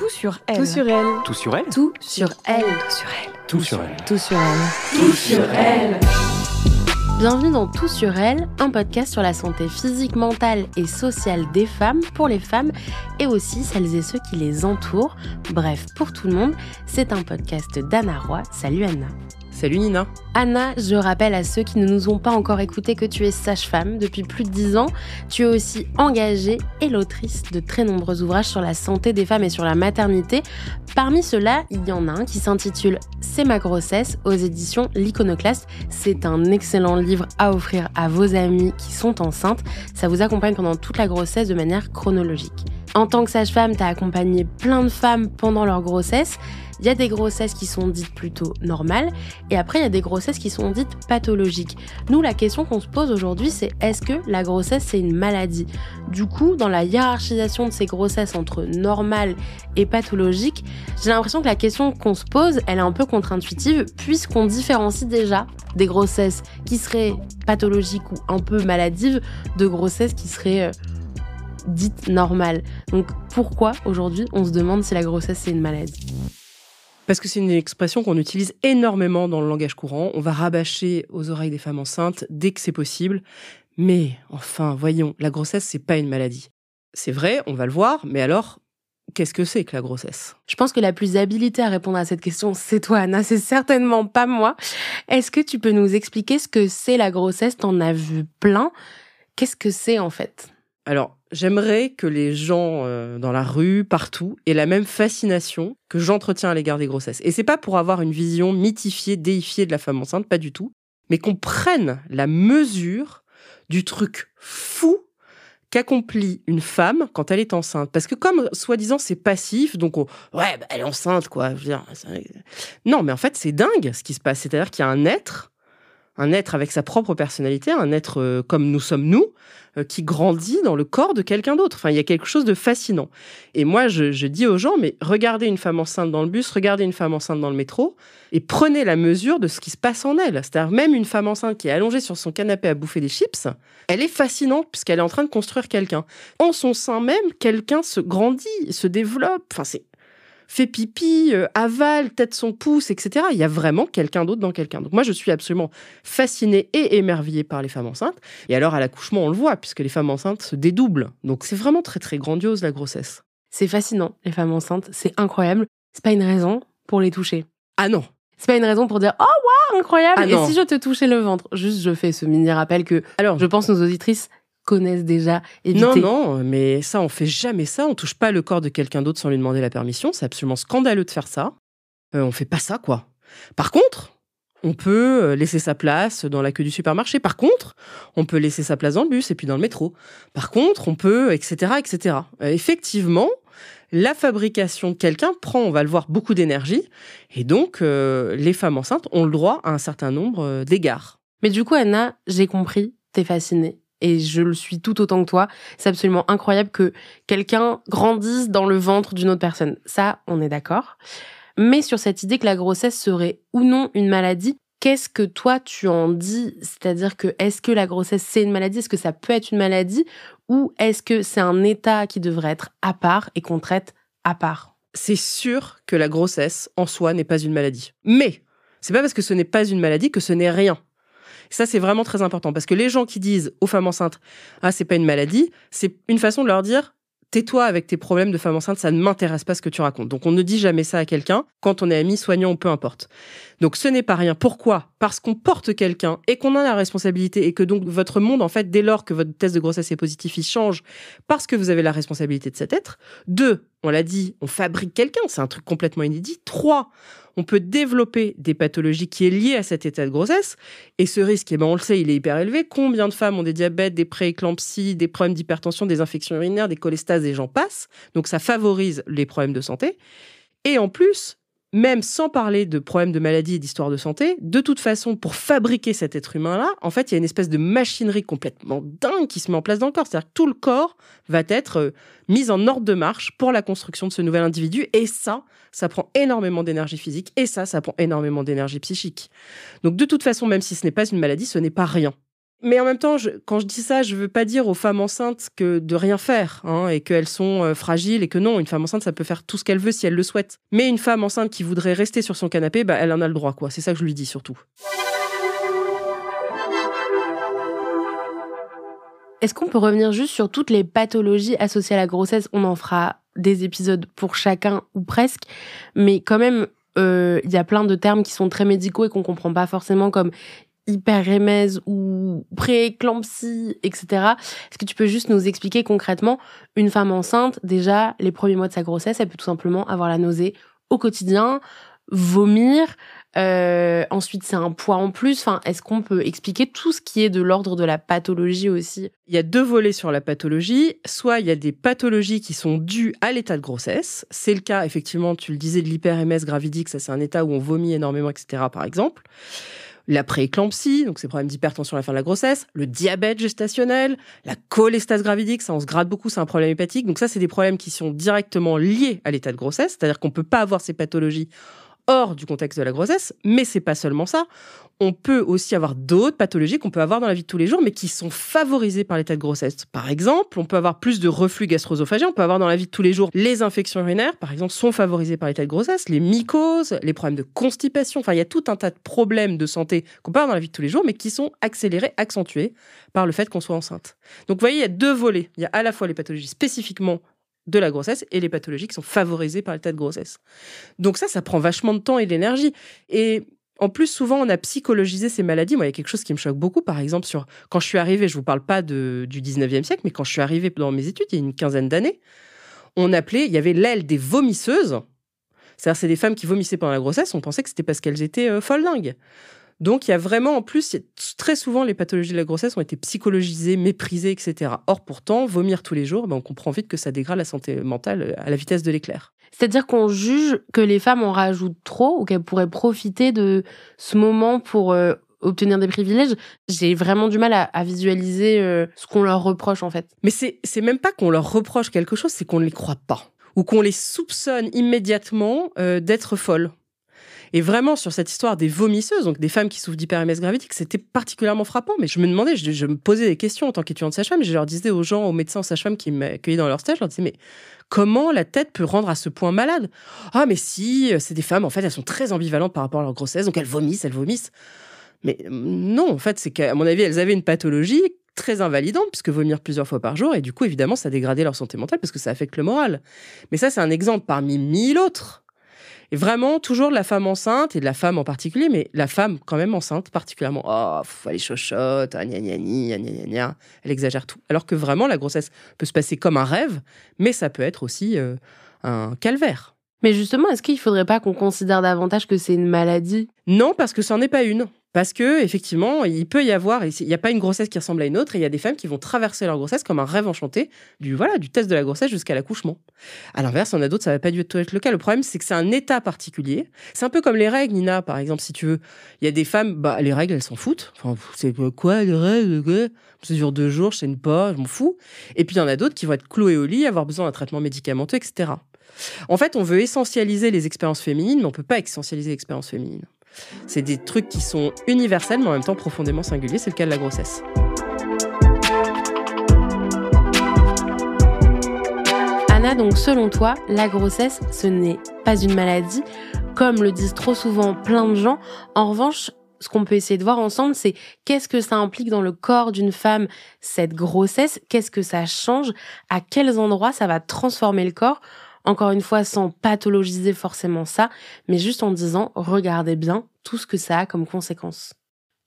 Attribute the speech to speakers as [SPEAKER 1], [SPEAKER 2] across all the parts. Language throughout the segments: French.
[SPEAKER 1] Tout sur elle.
[SPEAKER 2] Tout sur elle.
[SPEAKER 3] Tout sur elle.
[SPEAKER 1] Tout sur elle.
[SPEAKER 3] Tout sur elle.
[SPEAKER 1] Tout sur elle.
[SPEAKER 2] Tout sur elle.
[SPEAKER 1] Bienvenue dans Tout sur elle, un podcast sur la santé physique, mentale et sociale des femmes, pour les femmes et aussi celles et ceux qui les entourent. Bref, pour tout le monde, c'est un podcast d'Anna Roy. Salut Anna.
[SPEAKER 3] Salut Nina.
[SPEAKER 1] Anna, je rappelle à ceux qui ne nous ont pas encore écoutés que tu es sage-femme depuis plus de 10 ans. Tu es aussi engagée et l'autrice de très nombreux ouvrages sur la santé des femmes et sur la maternité. Parmi ceux-là, il y en a un qui s'intitule « C'est ma grossesse » aux éditions L'Iconoclaste. C'est un excellent livre à offrir à vos amies qui sont enceintes. Ça vous accompagne pendant toute la grossesse de manière chronologique. En tant que sage-femme, tu as accompagné plein de femmes pendant leur grossesse. Il y a des grossesses qui sont dites plutôt normales et après il y a des grossesses qui sont dites pathologiques. Nous, la question qu'on se pose aujourd'hui, c'est est-ce que la grossesse c'est une maladie ? Du coup, dans la hiérarchisation de ces grossesses entre normales et pathologiques, j'ai l'impression que la question qu'on se pose, elle est un peu contre-intuitive puisqu'on différencie déjà des grossesses qui seraient pathologiques ou un peu maladives de grossesses qui seraient dites normales. Donc pourquoi aujourd'hui on se demande si la grossesse c'est une maladie ?
[SPEAKER 3] Parce que c'est une expression qu'on utilise énormément dans le langage courant. On va rabâcher aux oreilles des femmes enceintes dès que c'est possible. Mais enfin, voyons, la grossesse, c'est pas une maladie. C'est vrai, on va le voir, mais alors, qu'est-ce que c'est que la grossesse ?
[SPEAKER 1] Je pense que la plus habilitée à répondre à cette question, c'est toi, Anna, c'est certainement pas moi. Est-ce que tu peux nous expliquer ce que c'est la grossesse ? T'en as vu plein. Qu'est-ce que c'est en fait ?
[SPEAKER 3] Alors, j'aimerais que les gens dans la rue, partout, aient la même fascination que j'entretiens à l'égard des grossesses. Et c'est pas pour avoir une vision mythifiée, déifiée de la femme enceinte, pas du tout, mais qu'on prenne la mesure du truc fou qu'accomplit une femme quand elle est enceinte. Parce que comme, soi-disant, c'est passif, donc elle est enceinte, quoi. Je veux dire, non, mais en fait, c'est dingue ce qui se passe. C'est-à-dire qu'il y a un être avec sa propre personnalité, un être comme nous sommes nous, qui grandit dans le corps de quelqu'un d'autre. Enfin, il y a quelque chose de fascinant. Et moi, je dis aux gens, mais regardez une femme enceinte dans le bus, regardez une femme enceinte dans le métro, et prenez la mesure de ce qui se passe en elle. C'est-à-dire, même une femme enceinte qui est allongée sur son canapé à bouffer des chips, elle est fascinante puisqu'elle est en train de construire quelqu'un. En son sein même, quelqu'un se grandit, se développe. Enfin, fait pipi, avale, tête son pouce, etc. Il y a vraiment quelqu'un d'autre dans quelqu'un. Donc moi, je suis absolument fascinée et émerveillée par les femmes enceintes. Et alors, à l'accouchement, on le voit, puisque les femmes enceintes se dédoublent. Donc c'est vraiment très, très grandiose, la grossesse.
[SPEAKER 1] C'est fascinant, les femmes enceintes, c'est incroyable. C'est pas une raison pour les toucher.
[SPEAKER 3] Ah non.
[SPEAKER 1] C'est pas une raison pour dire « Oh, waouh, incroyable !»
[SPEAKER 3] Ah
[SPEAKER 1] Et
[SPEAKER 3] non.
[SPEAKER 1] si je te touchais le ventre ? Juste, je fais ce mini rappel que
[SPEAKER 3] Alors,
[SPEAKER 1] je pense nos auditrices connaissent déjà, éviter.
[SPEAKER 3] Non, mais ça, on fait jamais ça. On touche pas le corps de quelqu'un d'autre sans lui demander la permission. C'est absolument scandaleux de faire ça. On fait pas ça, quoi. Par contre, on peut laisser sa place dans la queue du supermarché. Par contre, on peut laisser sa place dans le bus et puis dans le métro. Par contre, on peut, etc., etc. Effectivement, la fabrication de quelqu'un prend, on va le voir, beaucoup d'énergie. Et donc, les femmes enceintes ont le droit à un certain nombre d'égards.
[SPEAKER 1] Mais du coup, Anna, j'ai compris, t'es fascinée. Et je le suis tout autant que toi. C'est absolument incroyable que quelqu'un grandisse dans le ventre d'une autre personne. Ça, on est d'accord. Mais sur cette idée que la grossesse serait ou non une maladie, qu'est-ce que toi, tu en dis ? C'est-à-dire que, est-ce que la grossesse, c'est une maladie ? Est-ce que ça peut être une maladie ? Ou est-ce que c'est un état qui devrait être à part et qu'on traite à part ?
[SPEAKER 3] C'est sûr que la grossesse, en soi, n'est pas une maladie. Mais c'est pas parce que ce n'est pas une maladie que ce n'est rien. Ça, c'est vraiment très important parce que les gens qui disent aux femmes enceintes « Ah, c'est pas une maladie », c'est une façon de leur dire « Tais-toi avec tes problèmes de femme enceinte, ça ne m'intéresse pas ce que tu racontes ». Donc, on ne dit jamais ça à quelqu'un quand on est ami, soignant ou peu importe. Donc, ce n'est pas rien. Pourquoi ? Parce qu'on porte quelqu'un et qu'on a la responsabilité et que donc votre monde, en fait, dès lors que votre test de grossesse est positif, il change parce que vous avez la responsabilité de cet être. 2, on l'a dit, on fabrique quelqu'un, c'est un truc complètement inédit. 3, on peut développer des pathologies qui est liées à cet état de grossesse. Et ce risque, on le sait, il est hyper élevé. Combien de femmes ont des diabètes, des prééclampsies, des problèmes d'hypertension, des infections urinaires, des cholestases, et j'en passe. Donc ça favorise les problèmes de santé. Et en plus, même sans parler de problèmes de maladie et d'histoire de santé, de toute façon, pour fabriquer cet être humain-là, en fait, il y a une espèce de machinerie complètement dingue qui se met en place dans le corps. C'est-à-dire que tout le corps va être mis en ordre de marche pour la construction de ce nouvel individu. Et ça prend énormément d'énergie physique. Et ça prend énormément d'énergie psychique. Donc, de toute façon, même si ce n'est pas une maladie, ce n'est pas rien. Mais en même temps, quand je dis ça, je veux pas dire aux femmes enceintes que de rien faire, hein, et qu'elles sont fragiles, et que non, une femme enceinte, ça peut faire tout ce qu'elle veut si elle le souhaite. Mais une femme enceinte qui voudrait rester sur son canapé, elle en a le droit, quoi. C'est ça que je lui dis surtout.
[SPEAKER 1] Est-ce qu'on peut revenir juste sur toutes les pathologies associées à la grossesse ? On en fera des épisodes pour chacun ou presque, mais quand même, il y a plein de termes qui sont très médicaux et qu'on comprend pas forcément, comme hyperémèse ou prééclampsie, etc. Est-ce que tu peux juste nous expliquer concrètement, une femme enceinte, déjà, les premiers mois de sa grossesse, elle peut tout simplement avoir la nausée au quotidien, vomir, ensuite c'est un poids en plus. Enfin, est-ce qu'on peut expliquer tout ce qui est de l'ordre de la pathologie aussi ?
[SPEAKER 3] Il y a 2 volets sur la pathologie. Soit il y a des pathologies qui sont dues à l'état de grossesse. C'est le cas, effectivement, tu le disais, de l'hyperémèse gravidique. Ça, c'est un état où on vomit énormément, etc., par exemple. La prééclampsie, donc c'est problème d'hypertension à la fin de la grossesse, le diabète gestationnel, la cholestase gravidique, ça on se gratte beaucoup, c'est un problème hépatique. Donc ça, c'est des problèmes qui sont directement liés à l'état de grossesse, c'est-à-dire qu'on peut pas avoir ces pathologies hors du contexte de la grossesse, mais c'est pas seulement ça. On peut aussi avoir d'autres pathologies qu'on peut avoir dans la vie de tous les jours, mais qui sont favorisées par l'état de grossesse. Par exemple, on peut avoir plus de reflux gastro-œsophagien, on peut avoir dans la vie de tous les jours les infections urinaires, par exemple, sont favorisées par l'état de grossesse, les mycoses, les problèmes de constipation. Enfin, il y a tout un tas de problèmes de santé qu'on peut avoir dans la vie de tous les jours, mais qui sont accélérés, accentués par le fait qu'on soit enceinte. Donc, vous voyez, il y a 2 volets. Il y a à la fois les pathologies spécifiquement de la grossesse et les pathologies qui sont favorisées par l'état de grossesse. Donc ça prend vachement de temps et de l'énergie. Et en plus, souvent, on a psychologisé ces maladies. Moi, il y a quelque chose qui me choque beaucoup, par exemple, quand je suis arrivée, je vous parle pas du 19e siècle, mais quand je suis arrivée dans mes études, il y a une quinzaine d'années, il y avait l'aile des vomisseuses. C'est-à-dire, c'est des femmes qui vomissaient pendant la grossesse, on pensait que c'était parce qu'elles étaient folles dingues. Donc, il y a vraiment, en plus, très souvent, les pathologies de la grossesse ont été psychologisées, méprisées, etc. Or, pourtant, vomir tous les jours, on comprend vite que ça dégrade la santé mentale à la vitesse de l'éclair.
[SPEAKER 1] C'est-à-dire qu'on juge que les femmes en rajoutent trop ou qu'elles pourraient profiter de ce moment pour obtenir des privilèges. J'ai vraiment du mal à visualiser ce qu'on leur reproche, en fait.
[SPEAKER 3] Mais c'est même pas qu'on leur reproche quelque chose, c'est qu'on ne les croit pas. Ou qu'on les soupçonne immédiatement d'être folles. Et vraiment, sur cette histoire des vomisseuses, donc des femmes qui souffrent d'hyperémèse gravidique, c'était particulièrement frappant. Mais je me demandais, je me posais des questions en tant qu'étudiante sage-femme, et je leur disais aux gens, aux médecins, aux sages-femmes qui m'accueillaient dans leur stage, je leur disais, mais comment la tête peut rendre à ce point malade ? Ah, mais si, c'est des femmes, en fait, elles sont très ambivalentes par rapport à leur grossesse, donc elles vomissent. Mais non, en fait, c'est qu'à mon avis, elles avaient une pathologie très invalidante, puisque vomir plusieurs fois par jour, et du coup, évidemment, ça dégradait leur santé mentale, parce que ça affecte le moral. Mais ça, c'est un exemple parmi 1000 autres. Et vraiment, toujours de la femme enceinte, et de la femme en particulier, mais la femme quand même enceinte particulièrement. Oh, elle est chochotte, gna gna gna gna gna, elle exagère tout. Alors que vraiment, la grossesse peut se passer comme un rêve, mais ça peut être aussi un calvaire.
[SPEAKER 1] Mais justement, est-ce qu'il ne faudrait pas qu'on considère davantage que c'est une maladie ?
[SPEAKER 3] Non, parce que ça n'en est pas une. Parce que effectivement, il peut y avoir, il n'y a pas une grossesse qui ressemble à une autre, et il y a des femmes qui vont traverser leur grossesse comme un rêve enchanté, du test de la grossesse jusqu'à l'accouchement. À l'inverse, il y en a d'autres, ça va pas du tout être le cas. Le problème, c'est que c'est un état particulier. C'est un peu comme les règles, Nina, par exemple, si tu veux. Il y a des femmes, les règles, elles s'en foutent. Enfin, c'est quoi les règles, quoi ? Ça dure 2 jours, je saigne pas, je m'en fous. Et puis il y en a d'autres qui vont être clouées au lit, avoir besoin d'un traitement médicamenteux, etc. En fait, on veut essentialiser les expériences féminines, mais on peut pas essentialiser l'expérience féminine. C'est des trucs qui sont universels, mais en même temps profondément singuliers. C'est le cas de la grossesse.
[SPEAKER 1] Anna, donc selon toi, la grossesse, ce n'est pas une maladie, comme le disent trop souvent plein de gens. En revanche, ce qu'on peut essayer de voir ensemble, c'est qu'est-ce que ça implique dans le corps d'une femme, cette grossesse, qu'est-ce que ça change, à quels endroits ça va transformer le corps. Encore une fois, sans pathologiser forcément ça, mais juste en disant, regardez bien tout ce que ça a comme conséquence.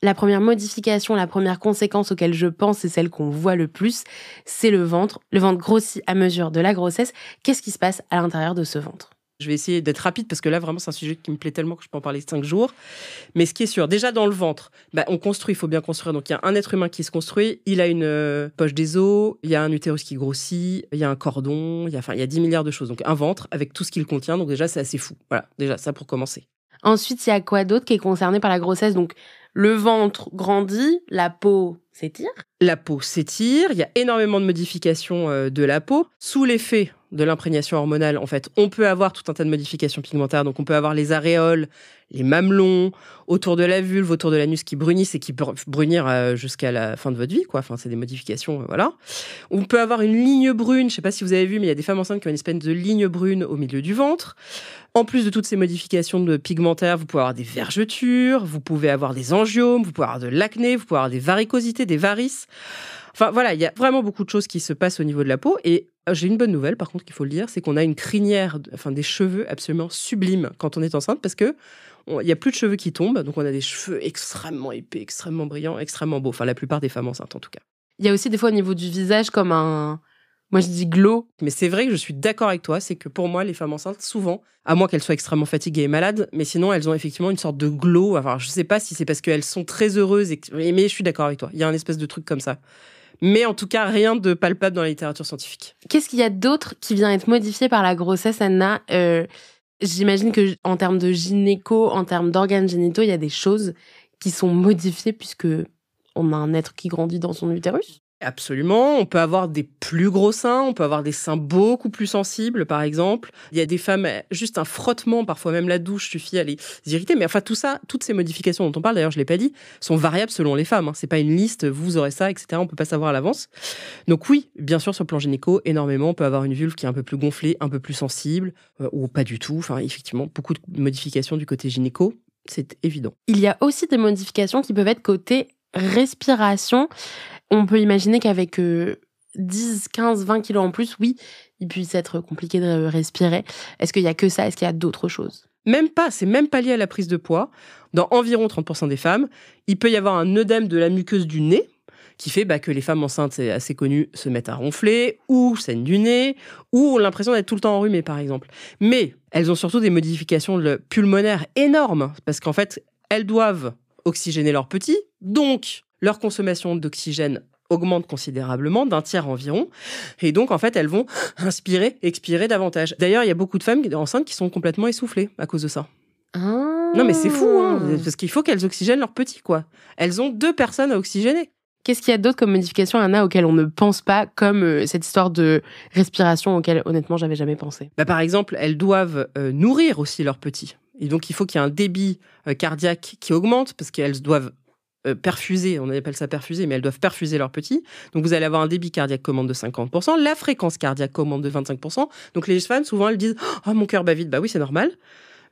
[SPEAKER 1] La première modification, la première conséquence auquel je pense et celle qu'on voit le plus, c'est le ventre. Le ventre grossit à mesure de la grossesse. Qu'est-ce qui se passe à l'intérieur de ce ventre ?
[SPEAKER 3] Je vais essayer d'être rapide parce que là, vraiment, c'est un sujet qui me plaît tellement que je peux en parler 5 jours. Mais ce qui est sûr, déjà dans le ventre, on construit, il faut bien construire. Donc, il y a un être humain qui se construit, il a une poche des os, il y a un utérus qui grossit, il y a un cordon, il y a 10 milliards de choses. Donc, un ventre avec tout ce qu'il contient. Donc, déjà, c'est assez fou. Voilà, déjà, ça pour commencer.
[SPEAKER 1] Ensuite, il y a quoi d'autre qui est concerné par la grossesse ? Donc, le ventre grandit, la peau s'étire.
[SPEAKER 3] La peau s'étire, il y a énormément de modifications de la peau, sous l'effet de l'imprégnation hormonale, en fait, on peut avoir tout un tas de modifications pigmentaires. Donc, on peut avoir les aréoles, les mamelons, autour de la vulve, autour de l'anus qui brunissent et qui peuvent brunir jusqu'à la fin de votre vie, quoi. Enfin, c'est des modifications, voilà. On peut avoir une ligne brune. Je sais pas si vous avez vu, mais il y a des femmes enceintes qui ont une espèce de ligne brune au milieu du ventre. En plus de toutes ces modifications de pigmentaires, vous pouvez avoir des vergetures, vous pouvez avoir des angiomes, vous pouvez avoir de l'acné, vous pouvez avoir des varicosités, des varices. Enfin, voilà, il y a vraiment beaucoup de choses qui se passent au niveau de la peau. Et j'ai une bonne nouvelle, par contre, qu'il faut le dire, c'est qu'on a une crinière, des cheveux absolument sublimes quand on est enceinte, parce que il n'y a plus de cheveux qui tombent, donc on a des cheveux extrêmement épais, extrêmement brillants, extrêmement beaux. Enfin, la plupart des femmes enceintes, en tout cas.
[SPEAKER 1] Il y a aussi des fois au niveau du visage comme un... Moi, je dis glow.
[SPEAKER 3] Mais c'est vrai que je suis d'accord avec toi, c'est que pour moi, les femmes enceintes, souvent, à moins qu'elles soient extrêmement fatiguées et malades, mais sinon, elles ont effectivement une sorte de glow. Enfin, je ne sais pas si c'est parce qu'elles sont très heureuses, mais je suis d'accord avec toi. Il y a un espèce de truc comme ça. Mais en tout cas, rien de palpable dans la littérature scientifique.
[SPEAKER 1] Qu'est-ce qu'il y a d'autre qui vient être modifié par la grossesse, Anna ? J'imagine que en termes de gynéco, en termes d'organes génitaux, il y a des choses qui sont modifiées puisque on a un être qui grandit dans son utérus.
[SPEAKER 3] Absolument, on peut avoir des plus gros seins, on peut avoir des seins beaucoup plus sensibles, par exemple. Il y a des femmes, juste un frottement, parfois même la douche suffit à les irriter. Mais enfin, tout ça, toutes ces modifications dont on parle, d'ailleurs, je ne l'ai pas dit, sont variables selon les femmes. C'est pas une liste, vous aurez ça, etc. On ne peut pas savoir à l'avance. Donc oui, bien sûr, sur le plan gynéco, énormément. On peut avoir une vulve qui est un peu plus gonflée, un peu plus sensible, ou pas du tout. Enfin, effectivement, beaucoup de modifications du côté gynéco, c'est évident.
[SPEAKER 1] Il y a aussi des modifications qui peuvent être côté respiration. On peut imaginer qu'avec 10, 15, 20 kilos en plus, oui, il puisse être compliqué de respirer. Est-ce qu'il y a que ça ? Est-ce qu'il y a d'autres choses ?
[SPEAKER 3] Même pas, c'est même pas lié à la prise de poids. Dans environ 30% des femmes, il peut y avoir un œdème de la muqueuse du nez qui fait que les femmes enceintes, c'est assez connu, se mettent à ronfler, ou saignent du nez, ou ont l'impression d'être tout le temps enrhumées, par exemple. Mais elles ont surtout des modifications pulmonaires énormes, parce qu'en fait, elles doivent oxygéner leurs petits, donc leur consommation d'oxygène augmente considérablement, d'un tiers environ. Et donc, en fait, elles vont inspirer, expirer davantage. D'ailleurs, il y a beaucoup de femmes enceintes qui sont complètement essoufflées à cause de ça.
[SPEAKER 1] Ah.
[SPEAKER 3] Non, mais c'est fou, parce qu'il faut qu'elles oxygènent leurs petits, quoi. Elles ont 2 personnes à oxygéner.
[SPEAKER 1] Qu'est-ce qu'il y a d'autre comme modifications, Anna, auxquelles on ne pense pas, comme cette histoire de respiration auquel, honnêtement, j'avais jamais pensé ?
[SPEAKER 3] Par exemple, elles doivent nourrir aussi leurs petits. Et donc, il faut qu'il y ait un débit cardiaque qui augmente, parce qu'elles doivent perfuser, on appelle ça perfuser, mais elles doivent perfuser leurs petits. Donc, vous allez avoir un débit cardiaque qui augmente de 50%, la fréquence cardiaque augmente de 25%. Donc, les femmes, souvent, elles disent « Oh, mon cœur bat vite ». Bah oui, c'est normal,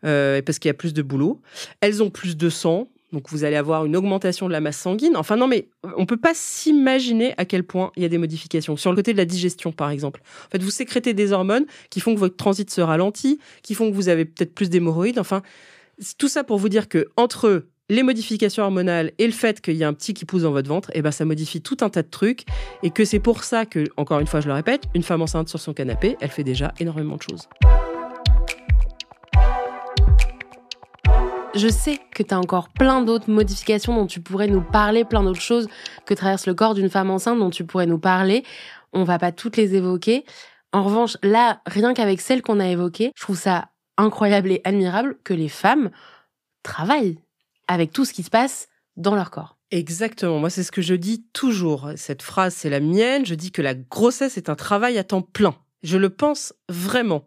[SPEAKER 3] parce qu'il y a plus de boulot. Elles ont plus de sang, donc vous allez avoir une augmentation de la masse sanguine. Enfin, non, mais on peut pas s'imaginer à quel point il y a des modifications. Sur le côté de la digestion, par exemple. En fait, vous sécrétez des hormones qui font que votre transit se ralentit, qui font que vous avez peut-être plus d'hémorroïdes. Enfin, tout ça pour vous dire que entre les modifications hormonales et le fait qu'il y a un petit qui pousse dans votre ventre, ça modifie tout un tas de trucs. Et que c'est pour ça que, encore une fois, je le répète, une femme enceinte sur son canapé, elle fait déjà énormément de choses.
[SPEAKER 1] Je sais que tu as encore plein d'autres modifications dont tu pourrais nous parler, plein d'autres choses que traverse le corps d'une femme enceinte dont tu pourrais nous parler. On va pas toutes les évoquer. En revanche, là, rien qu'avec celles qu'on a évoquées, je trouve ça incroyable et admirable que les femmes travaillent avec tout ce qui se passe dans leur corps.
[SPEAKER 3] Exactement. Moi, c'est ce que je dis toujours. Cette phrase, c'est la mienne. Je dis que la grossesse est un travail à temps plein. Je le pense vraiment.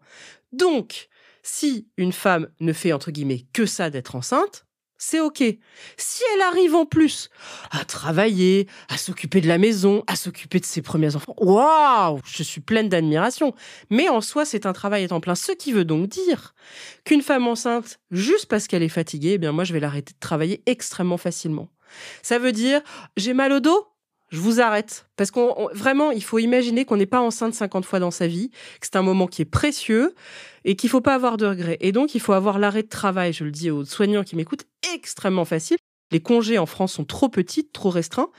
[SPEAKER 3] Donc, si une femme ne fait, entre guillemets, que ça d'être enceinte, c'est OK. Si elle arrive en plus à travailler, à s'occuper de la maison, à s'occuper de ses premiers enfants, waouh, je suis pleine d'admiration. Mais en soi, c'est un travail à temps plein. Ce qui veut donc dire qu'une femme enceinte, juste parce qu'elle est fatiguée, moi, je vais l'arrêter de travailler extrêmement facilement. Ça veut dire, j'ai mal au dos ? Je vous arrête. Parce vraiment, il faut imaginer qu'on n'est pas enceinte 50 fois dans sa vie, que c'est un moment qui est précieux et qu'il ne faut pas avoir de regrets. Et donc, il faut avoir l'arrêt de travail, je le dis aux soignants qui m'écoutent, extrêmement facile. Les congés en France sont trop petits, trop restreints.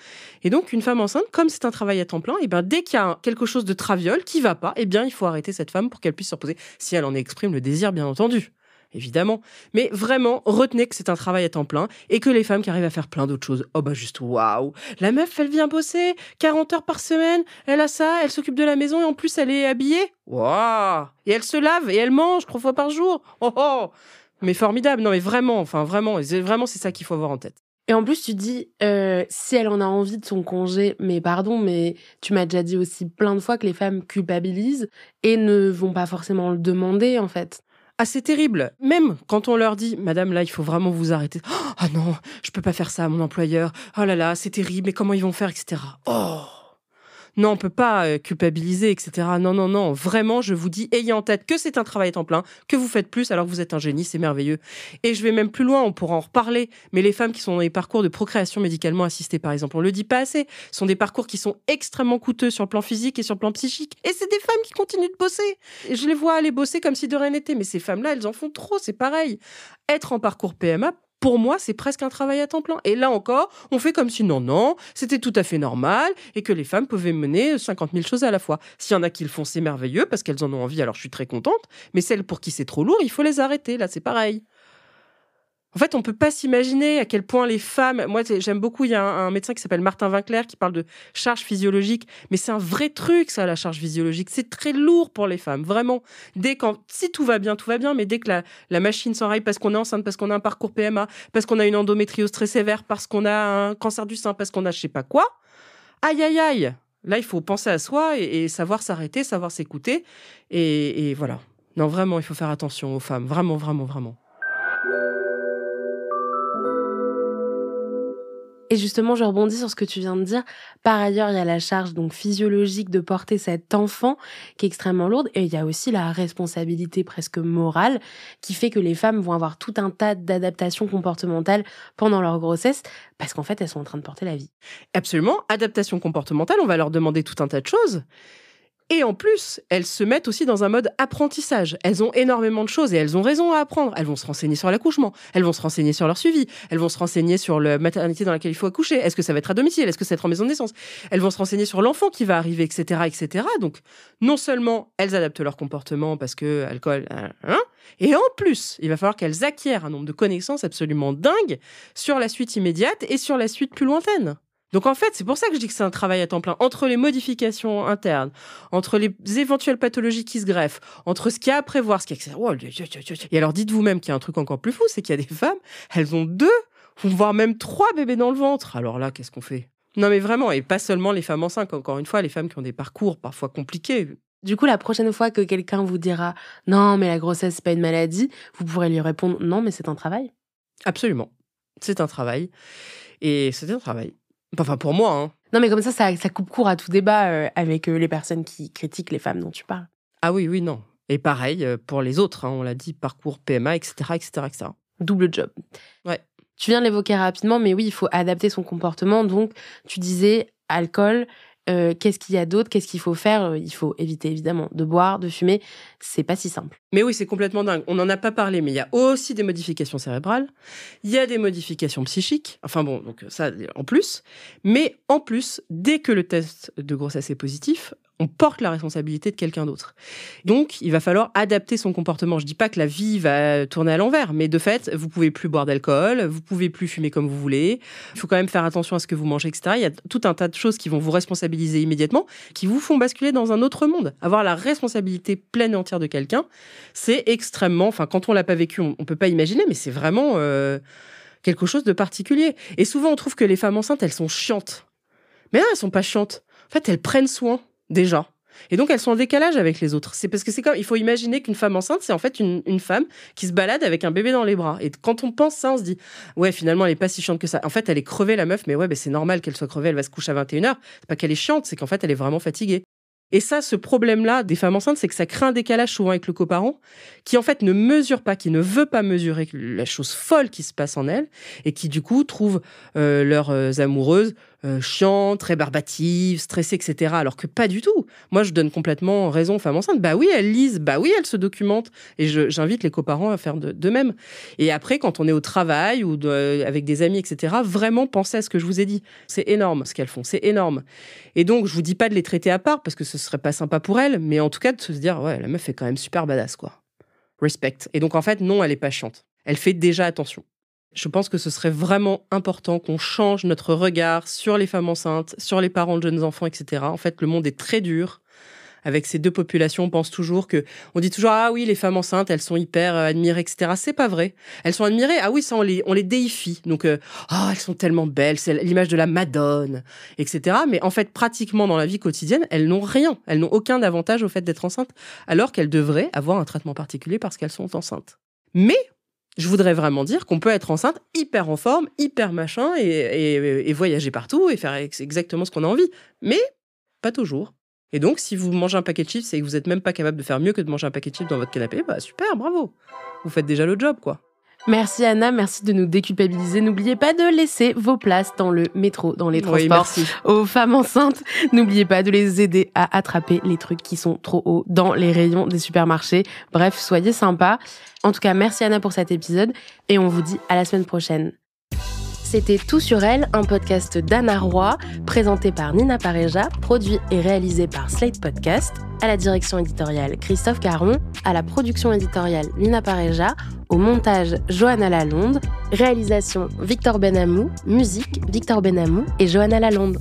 [SPEAKER 3] Et donc, une femme enceinte, comme c'est un travail à temps plein, dès qu'il y a quelque chose de traviole qui ne va pas, il faut arrêter cette femme pour qu'elle puisse se reposer. Si elle en exprime le désir, bien entendu. Évidemment. Mais vraiment, retenez que c'est un travail à temps plein et que les femmes qui arrivent à faire plein d'autres choses, juste waouh. La meuf, elle vient bosser 40 heures par semaine, elle a ça, elle s'occupe de la maison et en plus, elle est habillée. Waouh. Et elle se lave et elle mange 3 fois par jour. Oh. Mais formidable. Non, mais vraiment, c'est ça qu'il faut avoir en tête.
[SPEAKER 1] Et en plus, tu dis, si elle en a envie de son congé, mais pardon, mais tu m'as déjà dit aussi plein de fois que les femmes culpabilisent et ne vont pas forcément le demander, en fait.
[SPEAKER 3] Ah, c'est terrible. Même quand on leur dit, madame, là, il faut vraiment vous arrêter. Ah non, je peux pas faire ça à mon employeur. Oh là là, c'est terrible, mais comment ils vont faire, etc. Oh! Non, on peut pas culpabiliser, etc. Non, non, non. Vraiment, je vous dis, ayez en tête que c'est un travail à temps plein, que vous faites plus alors que vous êtes un génie, c'est merveilleux. Et je vais même plus loin, on pourra en reparler. Mais les femmes qui sont dans les parcours de procréation médicalement assistée, par exemple, on le dit pas assez, sont des parcours qui sont extrêmement coûteux sur le plan physique et sur le plan psychique. Et c'est des femmes qui continuent de bosser. Et je les vois aller bosser comme si de rien n'était. Mais ces femmes-là, elles en font trop, c'est pareil. Être en parcours PMA, pour moi, c'est presque un travail à temps plein. Et là encore, on fait comme si non, c'était tout à fait normal et que les femmes pouvaient mener 50 000 choses à la fois. S'il y en a qui le font, c'est merveilleux parce qu'elles en ont envie, alors je suis très contente. Mais celles pour qui c'est trop lourd, il faut les arrêter. Là, c'est pareil. En fait, on peut pas s'imaginer à quel point les femmes... Moi, j'aime beaucoup, il y a un médecin qui s'appelle Martin Winkler qui parle de charge physiologique. Mais c'est un vrai truc, ça, la charge physiologique. C'est très lourd pour les femmes, vraiment. Si tout va bien, mais dès que la machine s'enraye parce qu'on est enceinte, parce qu'on a un parcours PMA, parce qu'on a une endométriose très sévère, parce qu'on a un cancer du sein, parce qu'on a je sais pas quoi, aïe, aïe, aïe. Là, il faut penser à soi et savoir s'arrêter, savoir s'écouter. Et voilà. Non, vraiment, il faut faire attention aux femmes. Vraiment, vraiment, vraiment.
[SPEAKER 1] Et justement, je rebondis sur ce que tu viens de dire. Par ailleurs, il y a la charge donc physiologique de porter cet enfant qui est extrêmement lourde. Et il y a aussi la responsabilité presque morale qui fait que les femmes vont avoir tout un tas d'adaptations comportementales pendant leur grossesse parce qu'en fait, elles sont en train de porter la vie.
[SPEAKER 3] Absolument. Adaptation comportementale, on va leur demander tout un tas de choses. Et en plus, elles se mettent aussi dans un mode apprentissage. Elles ont énormément de choses et elles ont raison à apprendre. Elles vont se renseigner sur l'accouchement, elles vont se renseigner sur leur suivi, elles vont se renseigner sur la maternité dans laquelle il faut accoucher. Est-ce que ça va être à domicile? Est-ce que ça va être en maison de naissance? Elles vont se renseigner sur l'enfant qui va arriver, etc., etc. Donc, non seulement elles adaptent leur comportement parce que alcool, et en plus, il va falloir qu'elles acquièrent un nombre de connaissances absolument dingues sur la suite immédiate et sur la suite plus lointaine. Donc en fait, c'est pour ça que je dis que c'est un travail à temps plein. Entre les modifications internes, entre les éventuelles pathologies qui se greffent, entre ce qu'il y a à prévoir, ce qu'il y a... Oh, et alors dites vous-même qu'il y a un truc encore plus fou, c'est qu'il y a des femmes, elles ont 2, voire même 3 bébés dans le ventre. Alors là, qu'est-ce qu'on fait? Non mais vraiment, et pas seulement les femmes enceintes, encore une fois, les femmes qui ont des parcours parfois compliqués.
[SPEAKER 1] Du coup, la prochaine fois que quelqu'un vous dira « Non, mais la grossesse, c'est pas une maladie », vous pourrez lui répondre « Non, mais c'est un travail ».
[SPEAKER 3] Absolument. C'est un travail. Et c'est un travail. Enfin, pour moi, hein.
[SPEAKER 1] Non, mais comme ça coupe court à tout débat avec les personnes qui critiquent les femmes dont tu parles.
[SPEAKER 3] Ah oui, non. Et pareil pour les autres, hein, on l'a dit, parcours PMA, etc., etc., etc.
[SPEAKER 1] Double job.
[SPEAKER 3] Ouais.
[SPEAKER 1] Tu viens de l'évoquer rapidement, mais oui, il faut adapter son comportement. Donc, tu disais alcool. Qu'est-ce qu'il y a d'autre? Qu'est-ce qu'il faut faire? Il faut éviter, évidemment, de boire, de fumer. C'est pas si simple.
[SPEAKER 3] Mais oui, c'est complètement dingue. On n'en a pas parlé, mais il y a aussi des modifications cérébrales. Il y a des modifications psychiques. Enfin bon, donc ça, en plus. Mais en plus, dès que le test de grossesse est positif, on porte la responsabilité de quelqu'un d'autre. Donc, il va falloir adapter son comportement. Je dis pas que la vie va tourner à l'envers, mais de fait, vous pouvez plus boire d'alcool, vous pouvez plus fumer comme vous voulez. Il faut quand même faire attention à ce que vous mangez, etc. Il y a tout un tas de choses qui vont vous responsabiliser immédiatement, qui vous font basculer dans un autre monde. Avoir la responsabilité pleine et entière de quelqu'un, c'est extrêmement... Enfin, quand on l'a pas vécu, on peut pas imaginer, mais c'est vraiment quelque chose de particulier. Et souvent, on trouve que les femmes enceintes, elles sont chiantes. Mais non, elles sont pas chiantes. En fait, elles prennent soin. Déjà. Et donc, elles sont en décalage avec les autres. C'est parce que c'est comme, il faut imaginer qu'une femme enceinte, c'est en fait une femme qui se balade avec un bébé dans les bras. Et quand on pense ça, on se dit, ouais, finalement, elle est pas si chiante que ça. En fait, elle est crevée, la meuf, mais ouais, c'est normal qu'elle soit crevée, elle va se coucher à 21h. C'est pas qu'elle est chiante, c'est qu'en fait, elle est vraiment fatiguée. Et ça, ce problème-là des femmes enceintes, c'est que ça crée un décalage souvent avec le coparent, qui en fait ne mesure pas, qui ne veut pas mesurer la chose folle qui se passe en elle, et qui du coup trouve leurs amoureuses chiantes, très barbatives, stressées, etc. Alors que pas du tout. Moi, je donne complètement raison aux femmes enceintes. Bah oui, elles lisent, bah oui, elles se documentent. Et j'invite les coparents à faire de même. Et après, quand on est au travail ou avec des amis, etc., vraiment pensez à ce que je vous ai dit. C'est énorme ce qu'elles font, c'est énorme. Et donc, je vous dis pas de les traiter à part, parce que ce serait pas sympa pour elles, mais en tout cas, de se dire, ouais, la meuf est quand même super badass, quoi. Respect. Et donc, en fait, non, elle est pas chiante. Elle fait déjà attention. Je pense que ce serait vraiment important qu'on change notre regard sur les femmes enceintes, sur les parents de jeunes enfants, etc. En fait, le monde est très dur avec ces deux populations. On dit toujours, ah oui, les femmes enceintes, elles sont hyper admirées, etc. C'est pas vrai. Elles sont admirées, ah oui, ça, on les déifie. Donc, elles sont tellement belles, c'est l'image de la Madone, etc. Mais en fait, pratiquement dans la vie quotidienne, elles n'ont rien. Elles n'ont aucun avantage au fait d'être enceintes, alors qu'elles devraient avoir un traitement particulier parce qu'elles sont enceintes. Mais je voudrais vraiment dire qu'on peut être enceinte, hyper en forme, hyper machin, et voyager partout, et faire exactement ce qu'on a envie. Mais pas toujours. Et donc, si vous mangez un paquet de chips et que vous n'êtes même pas capable de faire mieux que de manger un paquet de chips dans votre canapé, bah super, bravo. Vous faites déjà le job, quoi.
[SPEAKER 1] Merci Anna, merci de nous déculpabiliser. N'oubliez pas de laisser vos places dans le métro, dans les transports.
[SPEAKER 3] Oui,
[SPEAKER 1] aux femmes enceintes. N'oubliez pas de les aider à attraper les trucs qui sont trop hauts dans les rayons des supermarchés. Bref, soyez sympas. En tout cas, merci Anna pour cet épisode et on vous dit à la semaine prochaine. C'était Tout sur elle, un podcast d'Anna Roy, présenté par Nina Pareja, produit et réalisé par Slate Podcast, à la direction éditoriale Christophe Caron, à la production éditoriale Nina Pareja, au montage Johanna Lalonde, réalisation Victor Benamou, musique Victor Benamou et Johanna Lalonde.